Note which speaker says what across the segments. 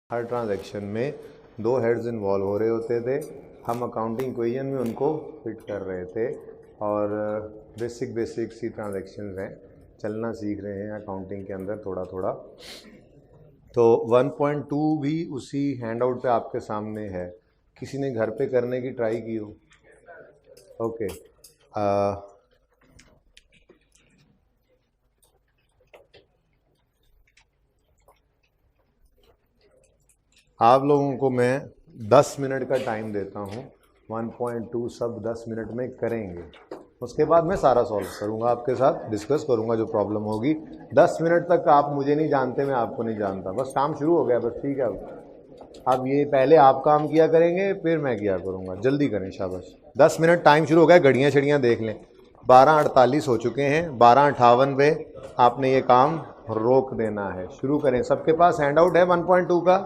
Speaker 1: हर transaction में दो heads involve हो रहे होते थे। हम अकाउंटिंग इक्वेशन में उनको फिट कर रहे थे और बेसिक सी ट्रांजैक्शंस हैं, चलना सीख रहे हैं अकाउंटिंग के अंदर थोड़ा थोड़ा। तो 1.2 भी उसी हैंडआउट पे आपके सामने है। किसी ने घर पे करने की ट्राई की हो? ओके, आप लोगों को मैं 10 मिनट का टाइम देता हूँ। 1.2 सब 10 मिनट में करेंगे, उसके बाद मैं सारा सॉल्व करूँगा, आपके साथ डिस्कस करूँगा जो प्रॉब्लम होगी। 10 मिनट तक आप मुझे नहीं जानते, मैं आपको नहीं जानता, बस काम शुरू हो गया, बस ठीक है। अब ये पहले आप काम किया करेंगे फिर मैं किया करूँगा, जल्दी करें, शाबाश। 10 मिनट टाइम शुरू हो गया, घड़ियाँ छड़ियाँ देख लें। 12:48 हो चुके हैं, 12:58 पे आपने ये काम रोक देना है। शुरू करें। सबके पास हैंडआउट है 1.2 का?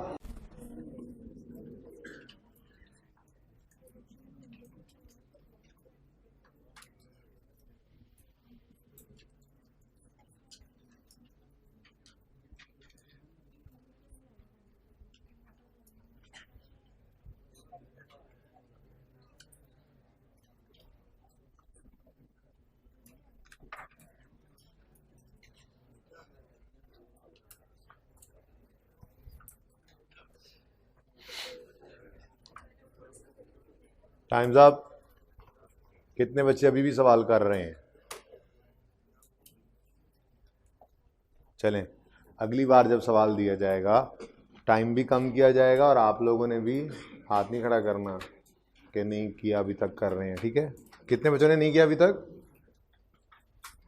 Speaker 1: Times up. कितने बच्चे अभी भी सवाल कर रहे हैं? चलें, अगली बार जब सवाल दिया जाएगा टाइम भी कम किया जाएगा और आप लोगों ने भी हाथ नहीं खड़ा करना कि नहीं किया अभी तक कर रहे हैं, ठीक है? कितने बच्चों ने नहीं किया अभी तक?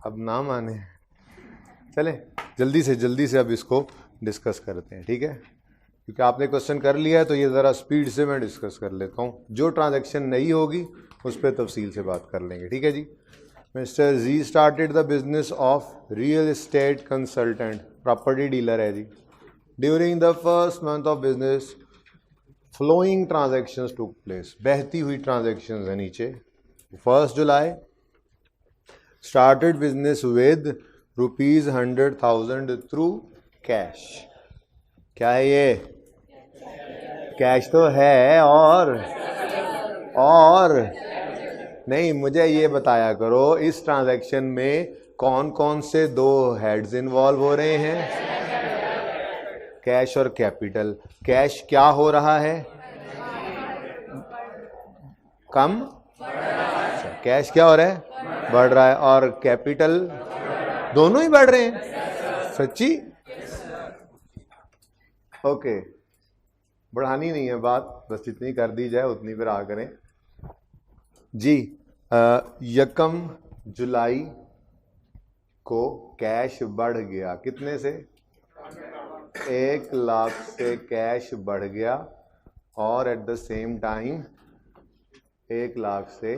Speaker 1: अब ना माने। चलें, जल्दी से अब इसको डिस्कस करते हैं, ठीक है? क्योंकि आपने क्वेश्चन कर लिया है तो ये ज़रा स्पीड से मैं डिस्कस कर लेता हूँ। जो ट्रांजैक्शन नहीं होगी उस पर तफसील से बात कर लेंगे, ठीक है जी? Mister ji started the business of real estate consultant, property dealer है जी। During the first month of business flowing transactions took place, बहती हुई ट्रांजैक्शंस है नीचे। 1 July started business with ₹100,000 through cash. क्या है ये? कैश तो है, और नहीं, मुझे ये बताया करो इस ट्रांजैक्शन में कौन कौन से दो हेड्स इन्वॉल्व हो रहे हैं? कैश और कैपिटल। कैश क्या हो रहा है? कम। कैश क्या हो रहा है? बढ़ रहा है। और कैपिटल? दोनों ही बढ़ रहे हैं। सच्ची? ओके, बढ़ानी नहीं है बात, बस जितनी कर दी जाए उतनी पर आ करें जी। 1 जुलाई को कैश बढ़ गया, कितने से? 1 लाख से कैश बढ़ गया और at the same time 1 lakh से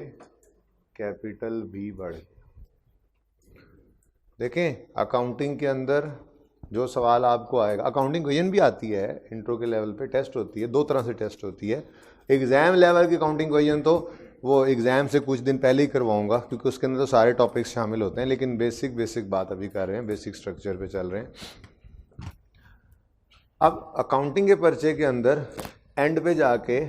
Speaker 1: कैपिटल भी बढ़ गया। देखें, अकाउंटिंग के अंदर जो सवाल आपको आएगा, अकाउंटिंग क्वेश्चन भी आती है, इंट्रो के लेवल पे टेस्ट होती है, 2 तरह से टेस्ट होती है। एग्जाम लेवल की अकाउंटिंग क्वेश्चन तो वो एग्जाम से कुछ दिन पहले ही करवाऊंगा, क्योंकि उसके अंदर तो सारे टॉपिक्स शामिल होते हैं, लेकिन बेसिक बात अभी कर रहे हैं, बेसिक स्ट्रक्चर पे चल रहे हैं। अब अकाउंटिंग के पर्चे के अंदर एंड पे जाके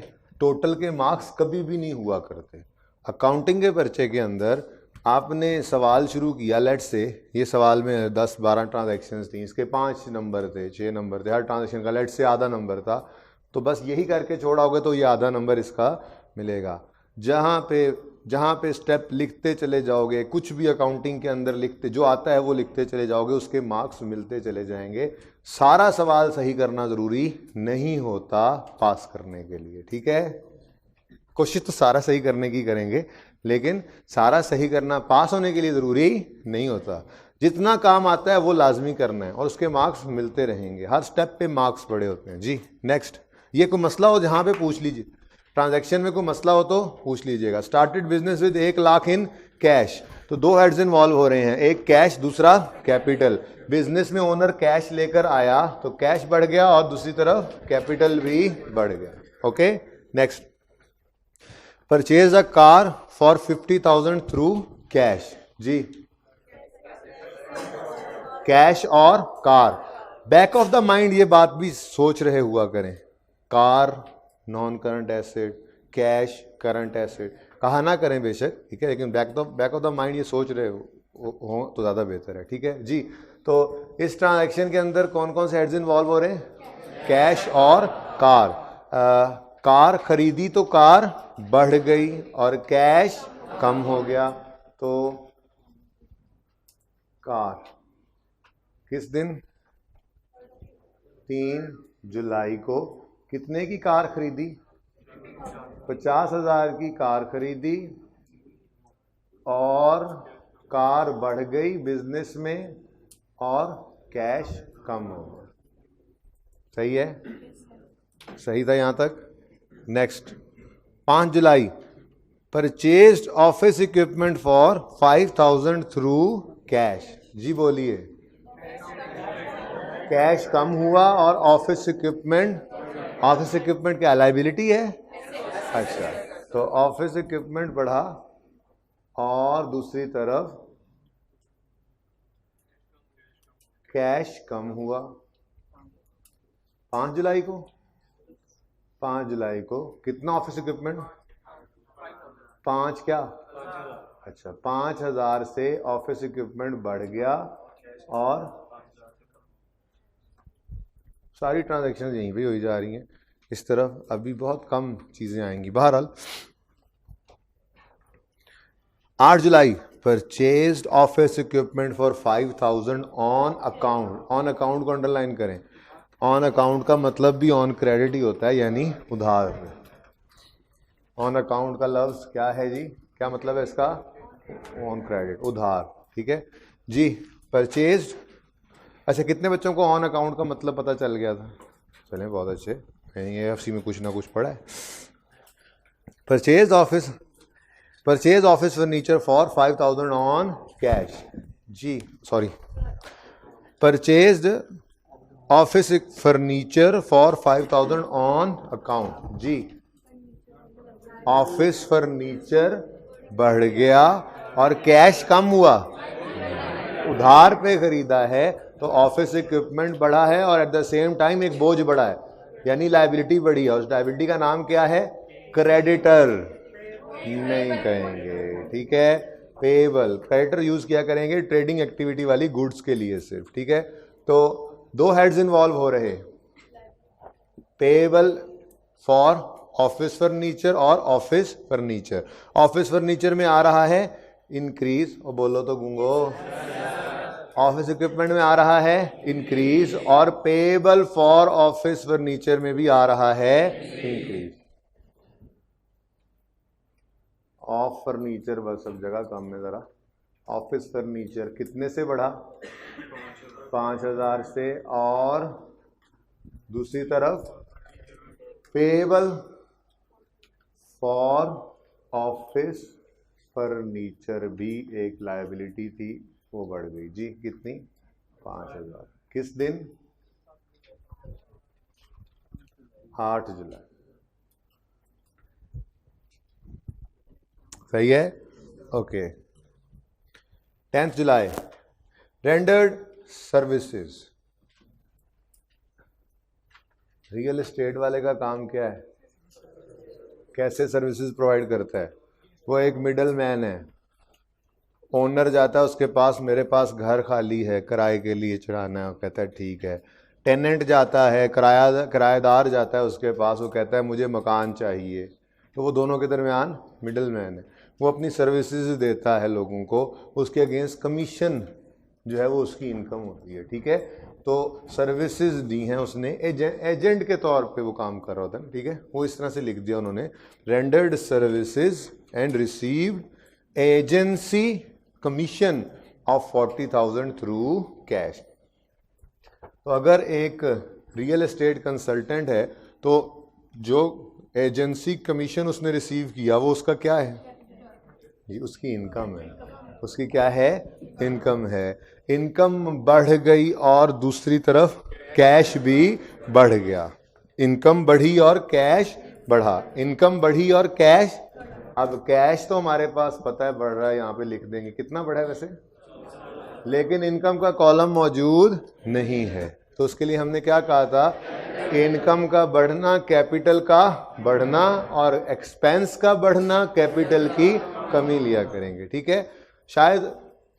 Speaker 1: टोटल के मार्क्स कभी भी नहीं हुआ करते। अकाउंटिंग के पर्चे के अंदर आपने सवाल शुरू किया, लेट से ये सवाल में 10-12 ट्रांजैक्शंस थी, इसके 5 नंबर थे, 6 नंबर थे, हर ट्रांजैक्शन का लेट से आधा नंबर था, तो बस यही करके छोड़ाओगे तो ये आधा नंबर इसका मिलेगा। जहाँ पे स्टेप लिखते चले जाओगे, कुछ भी अकाउंटिंग के अंदर लिखते जो आता है वो लिखते चले जाओगे, उसके मार्क्स मिलते चले जाएंगे। सारा सवाल सही करना ज़रूरी नहीं होता पास करने के लिए, ठीक है? कोशिश तो सारा सही करने की करेंगे, लेकिन सारा सही करना पास होने के लिए ज़रूरी नहीं होता। जितना काम आता है वो लाजमी करना है और उसके मार्क्स मिलते रहेंगे, हर स्टेप पे मार्क्स पड़े होते हैं जी। नेक्स्ट, ये कोई मसला हो जहाँ पे पूछ लीजिए, ट्रांजैक्शन में कोई मसला हो तो पूछ लीजिएगा। Started business with 1 lakh in cash, तो 2 हेड्स इन्वॉल्व हो रहे हैं, एक कैश दूसरा कैपिटल। बिजनेस में ओनर कैश लेकर आया तो कैश बढ़ गया और दूसरी तरफ कैपिटल भी बढ़ गया। Okay, next, purchase a car for 50,000 through cash जी। कैश और car back of the mind ये बात भी सोच रहे हुआ करें, car non current asset, cash current asset, कहा ना करें बेशक, ठीक है, लेकिन बैक ऑफ द माइंड ये सोच रहे हो तो ज़्यादा बेहतर है, ठीक है जी। तो इस ट्रांजैक्शन के अंदर कौन कौन से हेड्स इन्वॉल्व हो रहे हैं? कैश और कार। कार खरीदी तो कार बढ़ गई और कैश कम हो गया, तो कार किस दिन? 3 जुलाई को कितने की कार खरीदी? 50,000 की कार खरीदी और कार बढ़ गई बिजनेस में और कैश कम हो गया। सही है? सही था यहां तक? Next 5 July, purchased office equipment for 5,000 through cash. जी बोलिए। कैश कम हुआ और ऑफिस इक्विपमेंट क्या लायबिलिटी है? अच्छा, तो ऑफिस इक्विपमेंट बढ़ा और दूसरी तरफ कैश कम हुआ। 5 जुलाई को 5 जुलाई को कितना ऑफिस इक्विपमेंट? 5 क्या? अच्छा, 5,000 से ऑफिस इक्विपमेंट बढ़ गया और सारी ट्रांजैक्शन यहीं पे हो जा रही हैं। इस तरफ अभी बहुत कम चीजें आएंगी। बहरहाल 8 July, purchased office equipment for 5,000 on account. On account को अंडरलाइन करें। ऑन अकाउंट का मतलब भी ऑन क्रेडिट ही होता है, यानी उधार। ऑन अकाउंट का लफ्ज क्या है जी? क्या मतलब है इसका? ऑन क्रेडिट, उधार, ठीक है जी। परचेज्ड, अच्छा कितने बच्चों को ऑन अकाउंट का मतलब पता चल गया था? चलें बहुत अच्छे, एनईएफसी में कुछ ना कुछ पढ़ा है। Purchase office furniture for 5,000 on cash. जी sorry, purchased office furniture for 5,000 on account. जी, ऑफिस फर्नीचर बढ़ गया और कैश कम हुआ। उधार पे खरीदा है तो ऑफिस इक्विपमेंट बढ़ा है और एट द सेम टाइम एक बोझ बढ़ा है, यानी लायबिलिटी बढ़ी है। उस लायबिलिटी का नाम क्या है? क्रेडिटर नहीं कहेंगे, ठीक है। पेएबल, क्रेडिटर यूज किया करेंगे ट्रेडिंग एक्टिविटी वाली गुड्स के लिए सिर्फ, ठीक है। तो 2 हेड्स इन्वॉल्व हो रहे, पेएबल फॉर ऑफिस फर्नीचर और ऑफिस फर्नीचर। ऑफिस फर्नीचर में आ रहा है इंक्रीज, और बोलो तो गूंगो, ऑफिस इक्विपमेंट में आ रहा है इंक्रीज, और पेएबल फॉर ऑफिस फर्नीचर में भी आ रहा है इंक्रीज। ऑफ फर्नीचर बस सब जगह कम है जरा। ऑफिस फर्नीचर कितने से बढ़ा? 5,000 से, और दूसरी तरफ पेएबल फॉर ऑफिस फर्नीचर भी एक लायबिलिटी थी, वो बढ़ गई। जी कितनी? 5,000। किस दिन? 8 जुलाई। सही है? ओके। 10 जुलाई, रेंडर्ड सर्विसेज। रियल एस्टेट वाले का काम क्या है? कैसे सर्विसेज प्रोवाइड करता है? वो एक मिडल मैन है। ओनर जाता है उसके पास, मेरे पास घर खाली है, किराए के लिए चढ़ाना है, वो कहता है ठीक है। टेनेंट जाता है, किराएदार जाता है उसके पास, वो कहता है मुझे मकान चाहिए। तो वो दोनों के दरमियान मिडल मैन है। वो अपनी सर्विसेज देता है लोगों को, उसके अगेंस्ट कमीशन जो है वो उसकी इनकम होती है, ठीक है। तो सर्विसेज दी हैं उसने, एजेंट के तौर पे वो काम कर रहा होता है, ठीक है। वो इस तरह से लिख दिया उन्होंने, rendered services and received agency commission of 40,000 through cash. तो अगर एक रियल एस्टेट कंसल्टेंट है तो जो एजेंसी कमीशन उसने रिसीव किया वो उसका क्या है? ये उसकी इनकम है। उसकी क्या है? इनकम है। इनकम बढ़ गई और दूसरी तरफ कैश भी बढ़ गया। इनकम बढ़ी और कैश बढ़ा। इनकम बढ़ी और कैश, अब कैश तो हमारे पास पता है बढ़ रहा है, यहाँ पे लिख देंगे कितना बढ़ा है वैसे, लेकिन इनकम का कॉलम मौजूद नहीं है। तो उसके लिए हमने क्या कहा था, इनकम का बढ़ना, कैपिटल का बढ़ना, और एक्सपेंस का बढ़ना, कैपिटल की कमी लिया करेंगे। ठीक है, शायद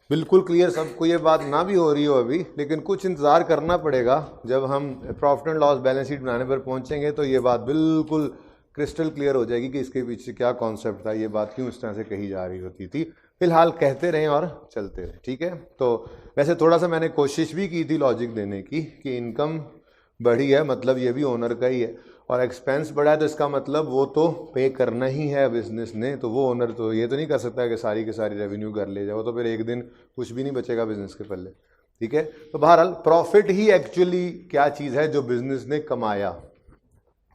Speaker 1: बिल्कुल क्लियर सबको ये बात ना भी हो रही हो अभी, लेकिन कुछ इंतज़ार करना पड़ेगा। जब हम profit and loss balance sheet बनाने पर पहुंचेंगे तो ये बात बिल्कुल क्रिस्टल क्लियर हो जाएगी कि इसके पीछे क्या कॉन्सेप्ट था, ये बात क्यों इस तरह से कही जा रही होती थी। फिलहाल कहते रहें और चलते रहें। ठीक है, तो वैसे थोड़ा सा मैंने कोशिश भी की थी लॉजिक देने की कि इनकम बढ़ी है मतलब ये भी ओनर का ही है, और एक्सपेंस बढ़ा है तो इसका मतलब वो तो पे करना ही है बिजनेस ने, तो वो ओनर तो ये तो नहीं कर सकता कि सारी की सारी रेवेन्यू कर ले जाओ, तो फिर एक दिन कुछ भी नहीं बचेगा बिजनेस के पल्ले। ठीक है, तो बहरहाल प्रॉफिट ही एक्चुअली क्या चीज़ है जो बिजनेस ने कमाया,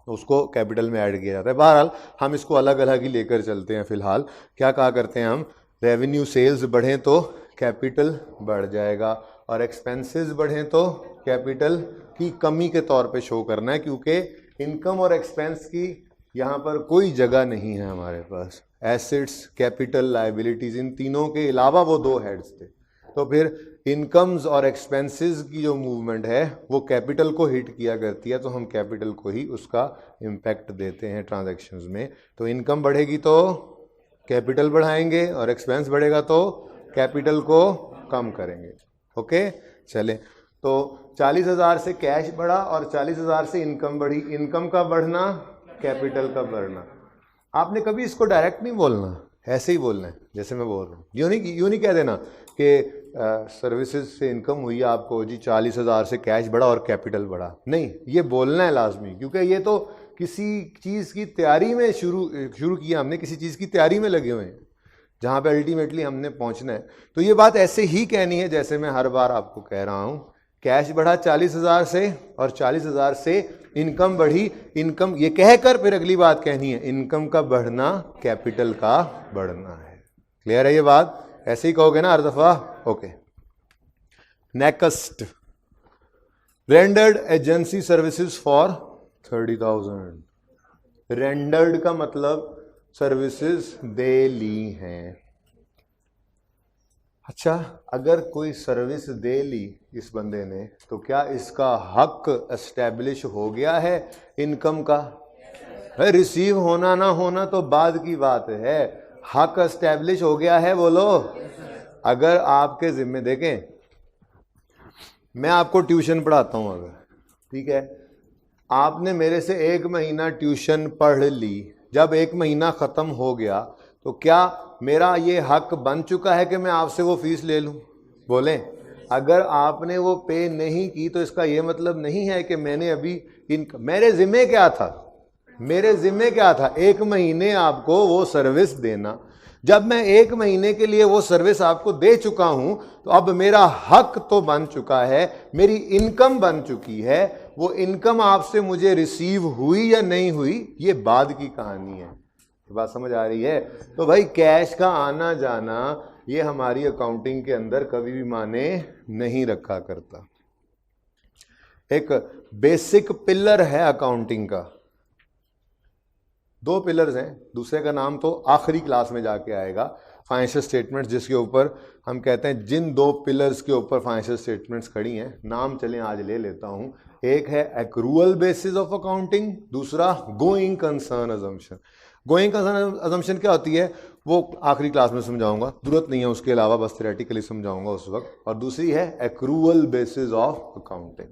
Speaker 1: उसको कैपिटल में ऐड किया जाता है। बहरहाल हम इसको अलग अलग ही लेकर चलते हैं। फिलहाल क्या कहा करते हैं हम, रेवेन्यू सेल्स बढ़ें तो कैपिटल बढ़ जाएगा, और एक्सपेंसेस बढ़ें तो कैपिटल की कमी के तौर पे शो करना है, क्योंकि इनकम और एक्सपेंस की यहाँ पर कोई जगह नहीं है हमारे पास। एसेट्स, कैपिटल, लायबिलिटीज, इन तीनों के अलावा वो दो हेड्स थे, तो फिर इनकम्स और एक्सपेंसेस की जो मूवमेंट है वो कैपिटल को हिट किया करती है, तो हम कैपिटल को ही उसका इम्पैक्ट देते हैं ट्रांजैक्शंस में। तो इनकम बढ़ेगी तो कैपिटल बढ़ाएंगे, और एक्सपेंस बढ़ेगा तो कैपिटल को कम करेंगे। ओके, चलें, तो 40,000 से कैश बढ़ा और 40,000 से इनकम बढ़ी। इनकम का बढ़ना, कैपिटल का बढ़ना। आपने कभी इसको डायरेक्ट नहीं बोलना, ऐसे ही बोलना है जैसे मैं बोल रहा हूँ। यूँ नहीं कह देना कि सर्विसेज से इनकम हुई आपको जी 40,000 से कैश बढ़ा और कैपिटल बढ़ा, नहीं, ये बोलना है लाजमी, क्योंकि ये तो किसी चीज़ की तैयारी में शुरू किया हमने, किसी चीज़ की तैयारी में लगे हुए हैं जहाँ पे अल्टीमेटली हमने पहुँचना है। तो ये बात ऐसे ही कहनी है जैसे मैं हर बार आपको कह रहा हूँ, कैश बढ़ा 40,000 से और 40,000 से इनकम बढ़ी। इनकम ये कहकर फिर अगली बात कहनी है, इनकम का बढ़ना कैपिटल का बढ़ना है। क्लियर है ये बात? ऐसे ही कहोगे ना हर दफा? Okay, next, rendered agency services for 30,000। Rendered का मतलब सर्विसेज दे ली हैं। अच्छा, अगर कोई सर्विस दे ली इस बंदे ने, तो क्या इसका हक एस्टैब्लिश हो गया है इनकम का? रिसीव होना ना होना तो बाद की बात है, हक एस्टैब्लिश हो गया है, बोलो। अगर आपके जिम्मे, देखें मैं आपको ट्यूशन पढ़ाता हूं, अगर ठीक है, आपने मेरे से 1 महीना ट्यूशन पढ़ ली, जब 1 महीना ख़त्म हो गया तो क्या मेरा ये हक बन चुका है कि मैं आपसे वो फीस ले लूं? बोलें। अगर आपने वो पे नहीं की तो इसका ये मतलब नहीं है कि मैंने अभी मेरे ज़िम्मे क्या था? मेरे ज़िम्मे क्या था? 1 महीने आपको वो सर्विस देना। जब मैं 1 महीने के लिए वो सर्विस आपको दे चुका हूं तो अब मेरा हक तो बन चुका है, मेरी इनकम बन चुकी है। वो इनकम आपसे मुझे रिसीव हुई या नहीं हुई, ये बाद की कहानी है। बात समझ आ रही है? तो भाई कैश का आना जाना ये हमारी अकाउंटिंग के अंदर कभी भी माने नहीं रखा करता। एक बेसिक पिलर है अकाउंटिंग का, 2 पिलर्स हैं, दूसरे का नाम तो आखिरी क्लास में जाके आएगा, फाइनेंशियल स्टेटमेंट्स, जिसके ऊपर हम कहते हैं जिन 2 पिलर्स के ऊपर फाइनेंशियल स्टेटमेंट्स खड़ी हैं, नाम चलें आज ले लेता हूं। एक है एक्रूअल बेसिस ऑफ अकाउंटिंग, दूसरा going concern assumption. Going concern assumption क्या होती है वो आखिरी क्लास में समझाऊंगा, जरूरत नहीं है उसके अलावा, बस थ्योरेटिकली समझाऊंगा उस वक्त। और दूसरी है एक्रूअल बेसिस ऑफ अकाउंटिंग।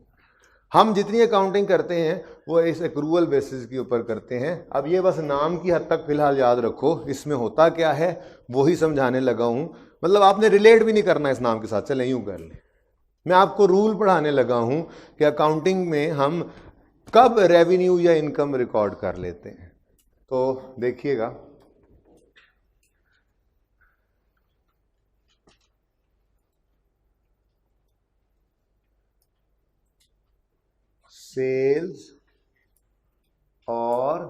Speaker 1: हम जितनी अकाउंटिंग करते हैं वो इस एक्रूअल बेसिस के ऊपर करते हैं। अब ये बस नाम की हद तक फिलहाल याद रखो, इसमें होता क्या है वो ही समझाने लगा हूं। मतलब आपने रिलेट भी नहीं करना इस नाम के साथ, चले यूं कर लें। मैं आपको रूल पढ़ाने लगा हूं कि अकाउंटिंग में हम कब रेवेन्यू या इनकम रिकॉर्ड कर लेते हैं। तो देखिएगा, सेल्स और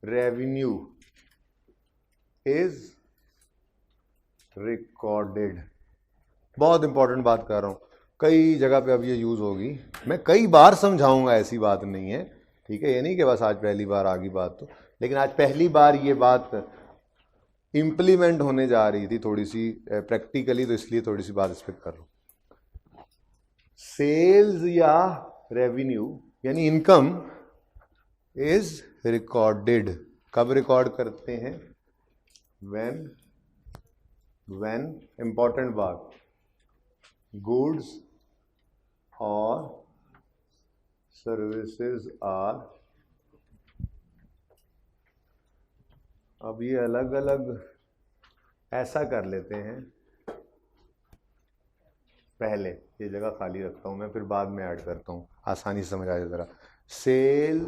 Speaker 1: रेवेन्यू इज रिकॉर्डेड। बहुत इंपॉर्टेंट बात कर रहा हूं, कई जगह पे अब ये यूज होगी, मैं कई बार समझाऊंगा, ऐसी बात नहीं है, ठीक है। ये नहीं कि बस आज पहली बार आ गई बात, तो लेकिन आज पहली बार ये बात इम्प्लीमेंट होने जा रही थी थोड़ी सी प्रैक्टिकली, तो इसलिए थोड़ी सी बात इस पर कर रहा हूं। सेल्स या रेवेन्यू यानी इनकम इज रिकॉर्डेड, कब रिकॉर्ड करते हैं? व्हेन इंपॉर्टेंट बात, गुड्स और सर्विसेज आर, अब ये अलग अलग ऐसा कर लेते हैं, पहले ये जगह खाली रखता हूं मैं, फिर बाद में ऐड करता हूं, आसानी से समझ आ जाए जरा। Sale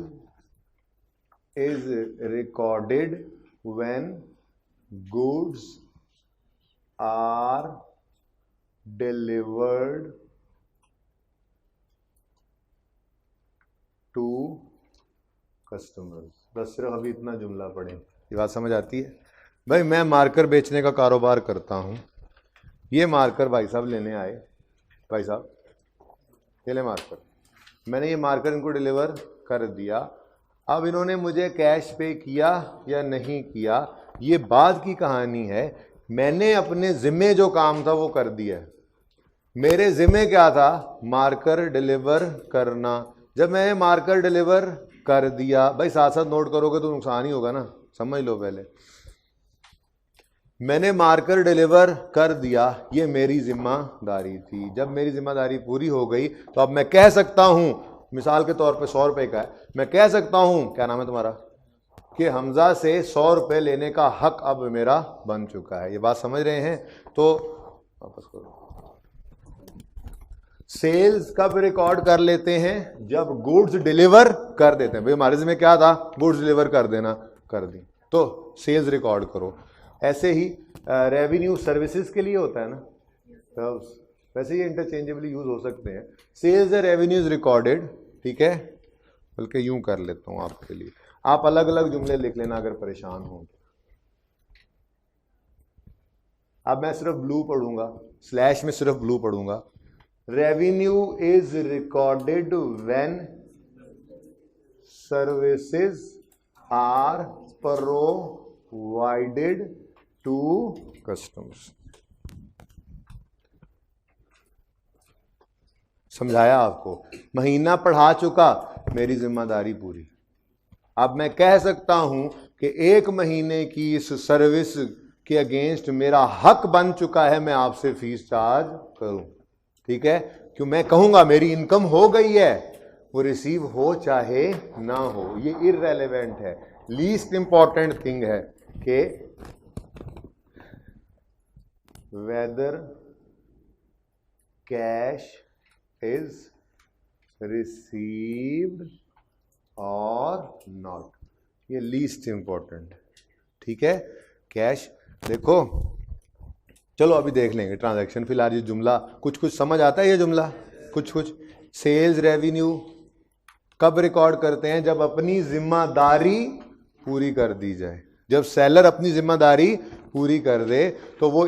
Speaker 1: is recorded when goods are delivered to customers. बस सिर्फ अभी इतना जुमला पढ़ें, ये बात समझ आती है? भाई मैं मार्कर बेचने का कारोबार करता हूं, ये मार्कर भाई साहब लेने आए, भाई साहब ये ले मार्कर, मैंने ये मार्कर इनको डिलीवर कर दिया, अब इन्होंने मुझे कैश पे किया या नहीं किया ये बाद की कहानी है, मैंने अपने जिम्मे जो काम था वो कर दिया। मेरे जिम्मे क्या था? मार्कर डिलीवर करना। जब मैंने मार्कर डिलीवर कर दिया, भाई साथ साथ नोट करोगे तो नुकसान ही होगा ना, समझ लो पहले। मैंने मार्कर डिलीवर कर दिया, ये मेरी जिम्मेदारी थी। जब मेरी जिम्मेदारी पूरी हो गई तो अब मैं कह सकता हूं, मिसाल के तौर पे 100 रुपए का है, मैं कह सकता हूं, क्या नाम है तुम्हारा, कि हमजा से 100 रुपए लेने का हक अब मेरा बन चुका है। ये बात समझ रहे हैं? तो वापस करो। सेल्स कब रिकॉर्ड कर लेते हैं? जब गुड्स डिलीवर कर देते हैं। भाई हमारे जिम्मे क्या था? गुड्स डिलीवर कर देना, कर दी, तो सेल्स रिकॉर्ड करो। ऐसे ही रेवेन्यू सर्विसेज के लिए होता है ना, तो वैसे ये इंटरचेंजेबली यूज हो सकते हैं। सेल्स या रेवेन्यू इज रिकॉर्डेड, ठीक है, बल्कि यूं कर लेता हूं आपके लिए, आप अलग अलग जुमले लिख लेना अगर परेशान हो। अब मैं सिर्फ ब्लू पढ़ूंगा, स्लैश में सिर्फ ब्लू पढ़ूंगा। Revenue is recorded when services are provided to customers. समझाया आपको? महीना पढ़ा चुका, मेरी जिम्मेदारी पूरी। अब मैं कह सकता हूं कि 1 महीने की इस सर्विस के अगेंस्ट मेरा हक बन चुका है, मैं आपसे फीस चार्ज करूं, ठीक है? क्यों? मैं कहूंगा मेरी इनकम हो गई है, वो रिसीव हो चाहे ना हो, ये इररेलेवेंट है। लीस्ट इंपॉर्टेंट थिंग है कि वेदर कैश इज रिसीव्ड और नॉट, ये लीस्ट इंपॉर्टेंट, ठीक है? कैश देखो, चलो अभी देख लेंगे ट्रांजैक्शन, फिलहाल ये जुमला कुछ कुछ समझ आता है, ये जुमला कुछ कुछ। सेल्स रेवेन्यू कब रिकॉर्ड करते हैं? जब अपनी जिम्मेदारी पूरी कर दी जाए। जब सेलर अपनी जिम्मेदारी पूरी कर दे तो वो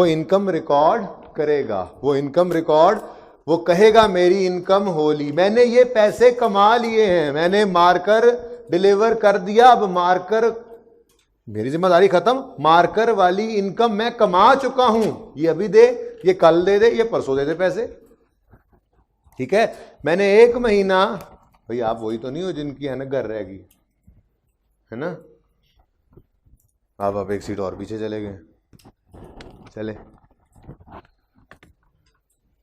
Speaker 1: इनकम रिकॉर्ड करेगा, वो इनकम रिकॉर्ड, वो कहेगा मेरी इनकम हो ली, मैंने ये पैसे कमा लिए हैं, मैंने मार्कर डिलीवर कर दिया, अब मार्कर, मेरी जिम्मेदारी खत्म, मार्कर वाली इनकम मैं कमा चुका हूं, ये अभी दे, ये कल दे दे, ये परसों दे दे पैसे, ठीक है? मैंने 1 महीना, भाई आप वही तो नहीं हो जिनकी है ना घर रहेगी, है ना? आप एक सीट और पीछे चले गए, चले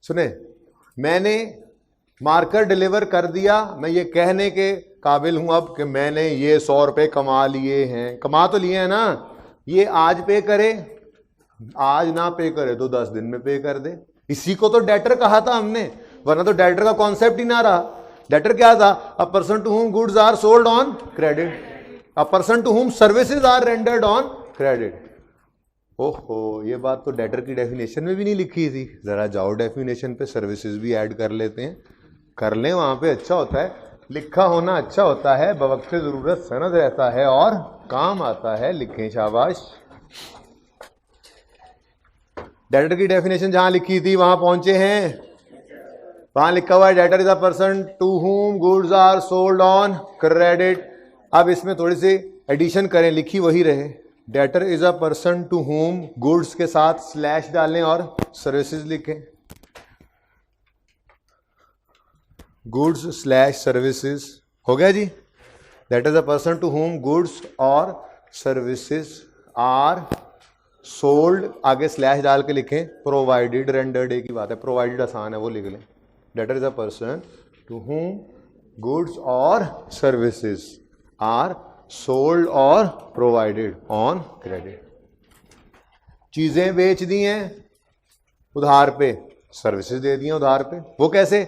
Speaker 1: सुने, मैंने मार्कर डिलीवर कर दिया, मैं ये कहने के काबिल हूं अब कि मैंने ये 100 रुपए कमा लिए हैं, कमा तो लिए हैं ना, ये आज पे करे, आज ना पे करे तो 10 दिन में पे कर दे। इसी को तो डेटर कहा था हमने, वरना तो डेटर का कॉन्सेप्ट ही ना रहा। डेटर क्या था? A person to whom goods are sold on credit, a person to whom services are rendered on credit. ओहो, ये बात तो डेटर की डेफिनेशन में भी नहीं लिखी थी। जरा जाओ डेफिनेशन पे, सर्विसेज भी ऐड कर लेते हैं, कर लें, वहां पे अच्छा होता है, लिखा होना अच्छा होता है, बवक्त जरूरत सनद रहता है और काम आता है, लिखें, शाबाश। डेटर की डेफिनेशन जहां लिखी थी वहां पहुंचे हैं, वहां लिखा हुआ है debtor is a person to whom goods are sold on credit. अब इसमें थोड़ी सी एडिशन करें, लिखी वही रहे, debtor is a person to whom, goods के साथ स्लैश डालें और सर्विसेज लिखें। गुड्स स्लैश सर्विसेज, हो गया जी। That is a person to whom goods और सर्विसेज आर सोल्ड, आगे स्लैश डाल के लिखें, प्रोवाइडेड, रेंडर्ड एक ही बात है, प्रोवाइडेड आसान है वो लिख लें। That is a person to whom goods और सर्विसेज आर सोल्ड और प्रोवाइडेड ऑन क्रेडिट। चीजें बेच दी हैं उधार पे, सर्विसेज दे दी हैं उधार पे। वो कैसे?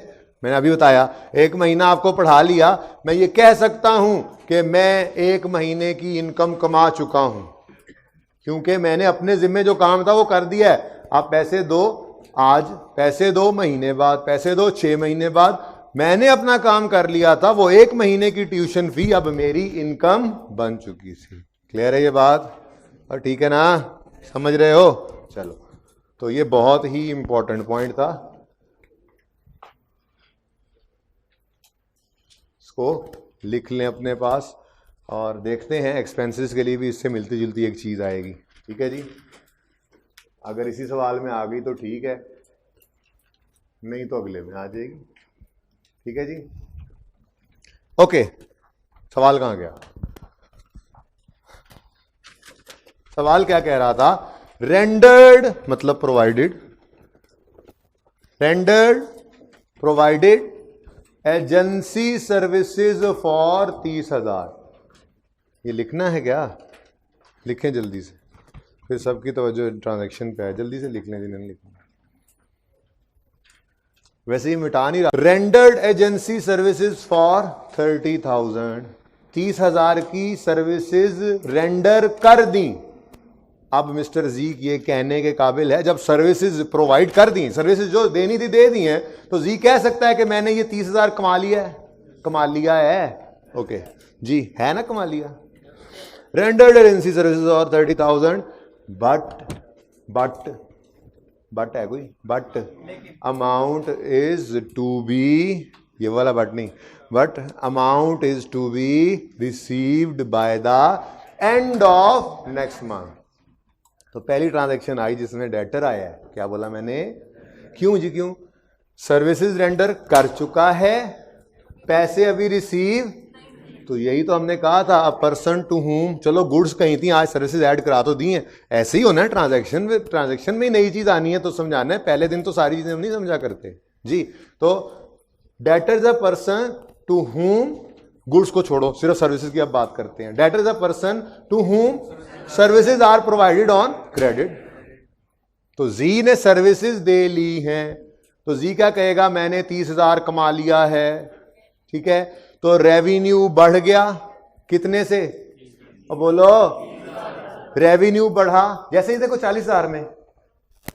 Speaker 1: मैंने अभी बताया, एक महीना आपको पढ़ा लिया, मैं ये कह सकता हूं कि मैं एक महीने की इनकम कमा चुका हूं क्योंकि मैंने अपने जिम्मे जो काम था वो कर दिया है। आप पैसे दो आज, पैसे दो महीने बाद, पैसे दो 6 महीने बाद, मैंने अपना काम कर लिया था। वो एक महीने की ट्यूशन फी अब मेरी इनकम बन चुकी थी। क्लियर है ये बात? और ठीक है ना, समझ रहे हो? चलो, तो ये बहुत ही इंपॉर्टेंट पॉइंट था, इसको लिख लें अपने पास। और देखते हैं एक्सपेंसेस के लिए भी इससे मिलती जुलती एक चीज आएगी। ठीक है जी, अगर इसी सवाल में आ गई तो ठीक है, नहीं तो अगले में आ जाएगी। ठीक है जी, ओके। सवाल कहां गया? सवाल क्या कह रहा था? रेंडर्ड मतलब provided, rendered provided agency services for 30,000। ये लिखना है क्या? लिखें जल्दी से, फिर सबकी तवज्जो ट्रांजैक्शन पे है। जल्दी से लिख लें जिन्होंने लिखना। वैसे ही मिटा नहीं रहा। रेंडर्ड एजेंसी सर्विसेज फॉर 30,000, 30,000 की सर्विसेज रेंडर कर दी। अब मिस्टर जी ये कहने के काबिल है, जब सर्विसेज प्रोवाइड कर दी, सर्विसेज जो देनी थी दे दी हैं, तो जी कह सकता है कि मैंने ये 30,000 कमा लिया है, कमा लिया है। ओके जी, है ना, कमा लिया। रेंडर्ड एजेंसी सर्विसेज और 30,000, बट है कोई? But amount is to be, ये वाला बट नहीं, but amount is to be received by the end of next month. तो पहली ट्रांजैक्शन आई जिसमें डेटर आया है। क्या बोला मैंने? क्यों जी, क्यों? सर्विसेज रेंडर कर चुका है, पैसे अभी रिसीव, तो यही तो हमने कहा था, अ पर्सन टू हुम, चलो गुड्स कहीं थी, आज सर्विसेज ऐड करा तो दी है। ऐसे ही होना है ट्रांजैक्शन में, ट्रांजैक्शन में ही नई चीज आनी है तो समझाना है, पहले दिन तो सारी चीजें हम नहीं समझा करते जी। तो debtor is a person to whom, goods को छोड़ो, सिर्फ सर्विसेज की अब बात करते हैं। Debtor is a person to whom services are provided on credit. तो जी ने सर्विसेज दे ली हैं, तो जी क्या कहेगा? मैंने 30,000 कमा लिया है। ठीक है, तो रेवेन्यू बढ़ गया कितने से? अब बोलो, रेवेन्यू बढ़ा। जैसे ही देखो 40,000 में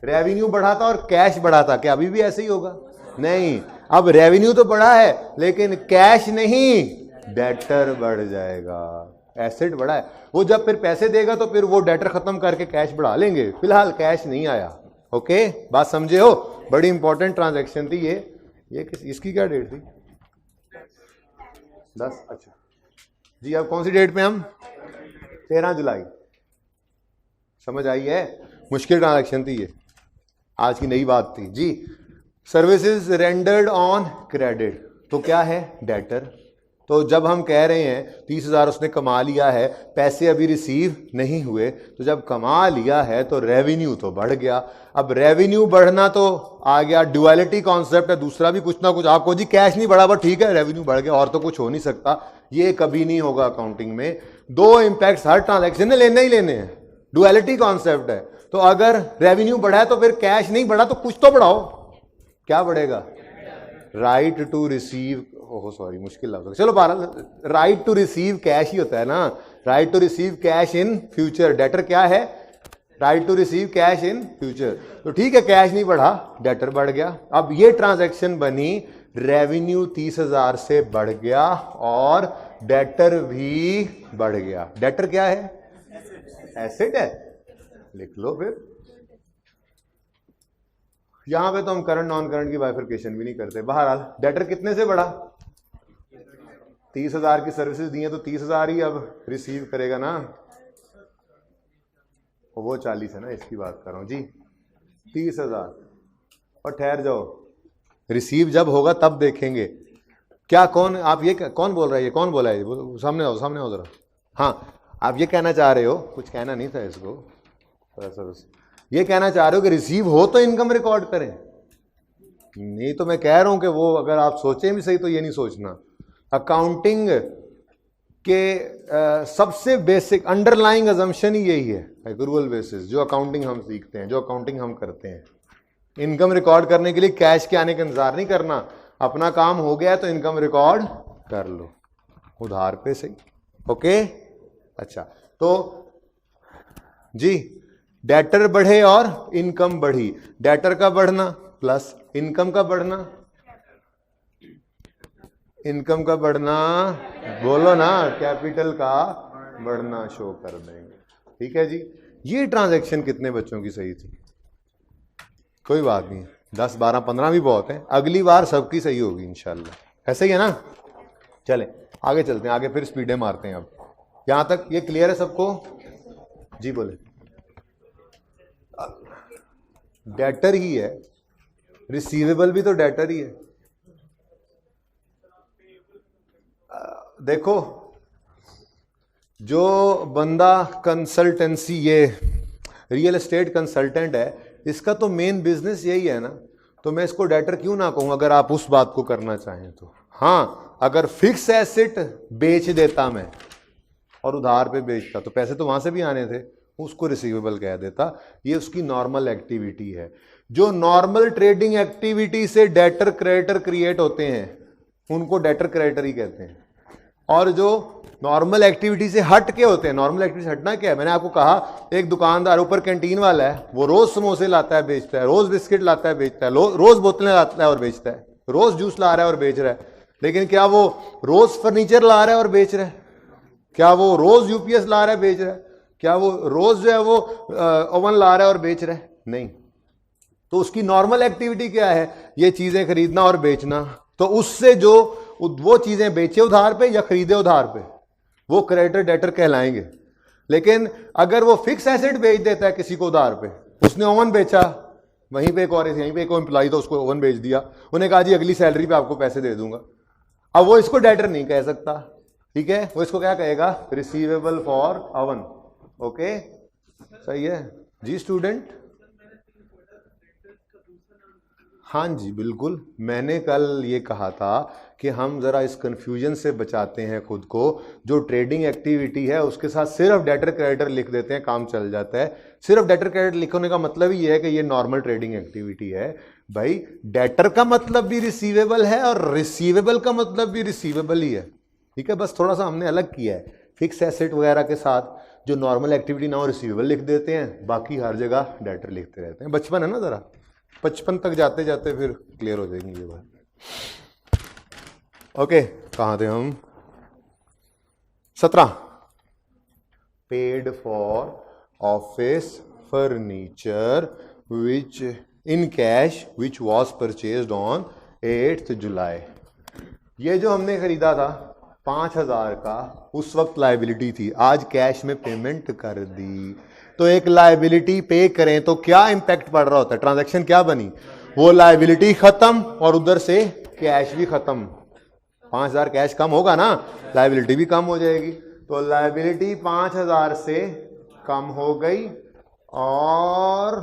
Speaker 1: रेवेन्यू बढ़ा था और कैश बढ़ा था, क्या अभी भी ऐसे ही होगा? नहीं, अब रेवेन्यू तो बढ़ा है लेकिन कैश नहीं, डेटर बढ़ जाएगा। एसेट बढ़ा है, वो जब फिर पैसे देगा तो फिर वो डेटर खत्म करके कैश बढ़ा लेंगे, फिलहाल कैश नहीं आया। ओके, बात समझे हो? बड़ी इंपॉर्टेंट ट्रांजैक्शन थी ये इसकी क्या डेट थी? 10। अच्छा जी, अब कौन सी डेट पे हम? 13 जुलाई। समझ आई है? मुश्किल ट्रांजैक्शन थी ये, आज की नई बात थी जी। सर्विसेज रेंडर्ड ऑन क्रेडिट, तो क्या है? डेटर। तो जब हम कह रहे हैं 30,000 उसने कमा लिया है, पैसे अभी रिसीव नहीं हुए, तो जब कमा लिया है तो रेवेन्यू तो बढ़ गया। अब रेवेन्यू बढ़ना तो आ गया, ड्युअलिटी कॉन्सेप्ट है, दूसरा भी कुछ ना कुछ। आपको जी कैश नहीं बढ़ा, बट ठीक है रेवेन्यू बढ़ गया, और तो कुछ हो नहीं सकता। ये कभी नहीं होगा अकाउंटिंग में। दो इंपैक्ट हर ट्रांजैक्शन में लेने ही लेने हैं, ड्युअलिटी कॉन्सेप्ट है। तो अगर रेवेन्यू बढ़ा है तो फिर कैश नहीं बढ़ा, तो कुछ तो बढ़ाओ। क्या बढ़ेगा? Right to receive, oh sorry मुश्किल लग रहा है, चलो 12, राइट टू रिसीव कैश ही होता है ना, right to receive cash in future. Debtor क्या है? Right to receive cash in future. तो ठीक है, कैश नहीं बढ़ा, डेटर बढ़ गया। अब ये ट्रांजैक्शन बनी, रेवेन्यू 30,000 से बढ़ गया और डेटर भी बढ़ गया। डेटर क्या है? एसेट है, लिख लो फिर। यहां पे तो हम करंट नॉन करंट की बाइफरकेशन भी नहीं करते। बहरहाल डेटर कितने से बढ़ा? 30,000 की सर्विसेज दी है तो 30,000 ही अब रिसीव करेगा ना, और वो 40 है ना, इसकी बात कर रहा हूं जी। 30,000 और ठहर जाओ, रिसीव जब होगा तब देखेंगे। क्या कौन आप ये कौन बोल रहा है, ये कौन बोला है, सामने आओ सामने आओ जरा। हाँ, आप ये कहना चाह रहे हो, कुछ कहना नहीं था इसको थोड़ा सा बस, ये कहना चाह रहे हो कि रिसीव हो तो इनकम रिकॉर्ड करें। नहीं तो मैं कह रहा हूं कि वो अगर आप सोचें भी सही तो ये नहीं सोचना। अकाउंटिंग के सबसे बेसिक अंडरलाइंग अजम्पशन ही यही है, एक्रूअल बेसिस, जो अकाउंटिंग हम सीखते हैं, जो अकाउंटिंग हम करते हैं। इनकम रिकॉर्ड करने के लिए कैश के आने का इंतजार नहीं करना, अपना काम हो गया तो इनकम रिकॉर्ड कर लो उधार पे सही। ओके, अच्छा तो जी, डेटर बढ़े और इनकम बढ़ी, डेटर का बढ़ना प्लस इनकम का बढ़ना, इनकम का बढ़ना, बोलो ना, कैपिटल का बढ़ना शो कर देंगे। ठीक है जी, ये ट्रांजैक्शन कितने बच्चों की सही थी? कोई बात नहीं, 10 12 15 भी बहुत है, अगली बार सबकी सही होगी इंशाल्लाह। ऐसे ही है ना? चले आगे चलते हैं, आगे फिर स्पीडे मारते हैं। अब यहां तक ये क्लियर है सबको? जी बोले। डेटर ही है, रिसीवेबल भी तो डेटर ही है। देखो, जो बंदा कंसल्टेंसी, ये रियल एस्टेट कंसल्टेंट है, इसका तो मेन बिजनेस यही है ना, तो मैं इसको डेटर क्यों ना कहूं अगर आप उस बात को करना चाहें तो। हाँ, अगर फिक्स एसेट बेच देता मैं और उधार पे बेचता तो पैसे तो वहां से भी आने थे, उसको रिसीवेबल कह देता। ये उसकी नॉर्मल एक्टिविटी है। जो नॉर्मल ट्रेडिंग एक्टिविटी से डेटर क्रेडिटर क्रिएट होते हैं उनको डेटर क्रेडिटर ही कहते हैं, और जो नॉर्मल एक्टिविटी से हट के होते हैं, नॉर्मल एक्टिविटी से हटना क्या है? मैंने आपको कहा, एक दुकानदार ऊपर कैंटीन वाला है, वो रोज समोसे लाता है बेचता है, रोज बिस्किट लाता है बेचता है, रोज बोतलें लाता है और बेचता है, रोज जूस ला रहा है और बेच रहा है। लेकिन क्या वो रोज फर्नीचर ला रहा है और बेच रहा है? क्या वो रोज यूपीएस ला रहा है बेच रहा है? क्या वो रोज जो है वो ओवन ला रहा है और बेच रहा है? नहीं। तो उसकी नॉर्मल एक्टिविटी क्या है? ये चीजें खरीदना और बेचना। तो उससे जो वो चीजें बेचे उधार पे या खरीदे उधार पे, वो क्रेडिटर डेटर कहलाएंगे। लेकिन अगर वो फिक्स एसेट बेच देता है किसी को उधार पे, उसने ओवन बेचा, वहीं पे एक और यहीं पे एक एम्प्लॉय था, उसको ओवन बेच दिया, उन्हें कहा जी अगली सैलरी पे आपको पैसे दे दूंगा, अब वो इसको डेटर नहीं कह सकता। ठीक है, वो इसको क्या कहेगा? Receivable for oven. ओके, सही है जी स्टूडेंट? हाँ जी बिल्कुल, मैंने कल ये कहा था कि हम ज़रा इस कन्फ्यूजन से बचाते हैं खुद को। जो ट्रेडिंग एक्टिविटी है उसके साथ सिर्फ डेटर क्रेडिटर लिख देते हैं, काम चल जाता है। सिर्फ डेटर क्रेडिटर लिखने का मतलब ही ये है कि ये नॉर्मल ट्रेडिंग एक्टिविटी है। भाई, डेटर का मतलब भी रिसीवेबल है और रिसीवेबल का मतलब भी रिसीवेबल ही है। ठीक है, बस थोड़ा सा हमने अलग किया है। फिक्स एसेट वगैरह के साथ जो नॉर्मल एक्टिविटी ना हो रिसीवेबल लिख देते हैं, बाकी हर जगह डेटर लिखते रहते हैं। बचपन है ना, ज़रा 55 तक जाते जाते फिर क्लियर हो जाएंगी ये बात। ओके, कहाँ थे हम? 17, paid for office furniture which in cash which was purchased on 8 जुलाई। ये जो हमने खरीदा था 5000 का, उस वक्त लायबिलिटी थी, आज कैश में पेमेंट कर दी, तो एक लायबिलिटी पे करें तो क्या इंपैक्ट पड़ रहा होता है? ट्रांजैक्शन क्या बनी? वो लायबिलिटी खत्म और उधर से कैश भी खत्म। 5000 कैश कम होगा ना, लायबिलिटी भी कम हो जाएगी। तो लायबिलिटी 5000 से कम हो गई और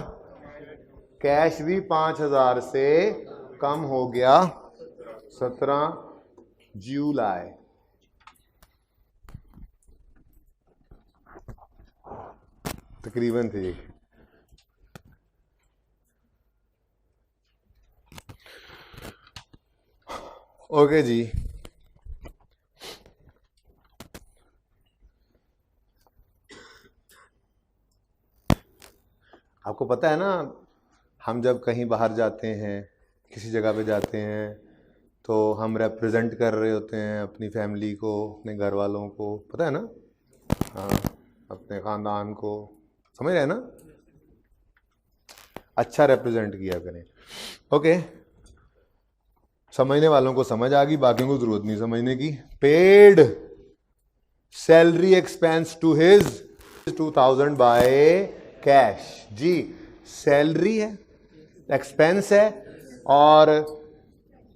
Speaker 1: कैश भी 5000 से कम हो गया। 17 जुलाई। तकरीबन थे। ओके जी, आपको पता है ना, हम जब कहीं बाहर जाते हैं, किसी जगह पे जाते हैं, तो हम रिप्रेजेंट कर रहे होते हैं अपनी फैमिली को, अपने घर वालों को, पता है ना? हाँ, अपने ख़ानदान को, समझ रहे हैं ना? अच्छा रिप्रेजेंट किया करें। ओके, समझने वालों को समझ आ गई, बाकियों को जरूरत नहीं समझने की। Paid salary expense to his 2000 by cash. जी, सैलरी है, एक्सपेंस है, और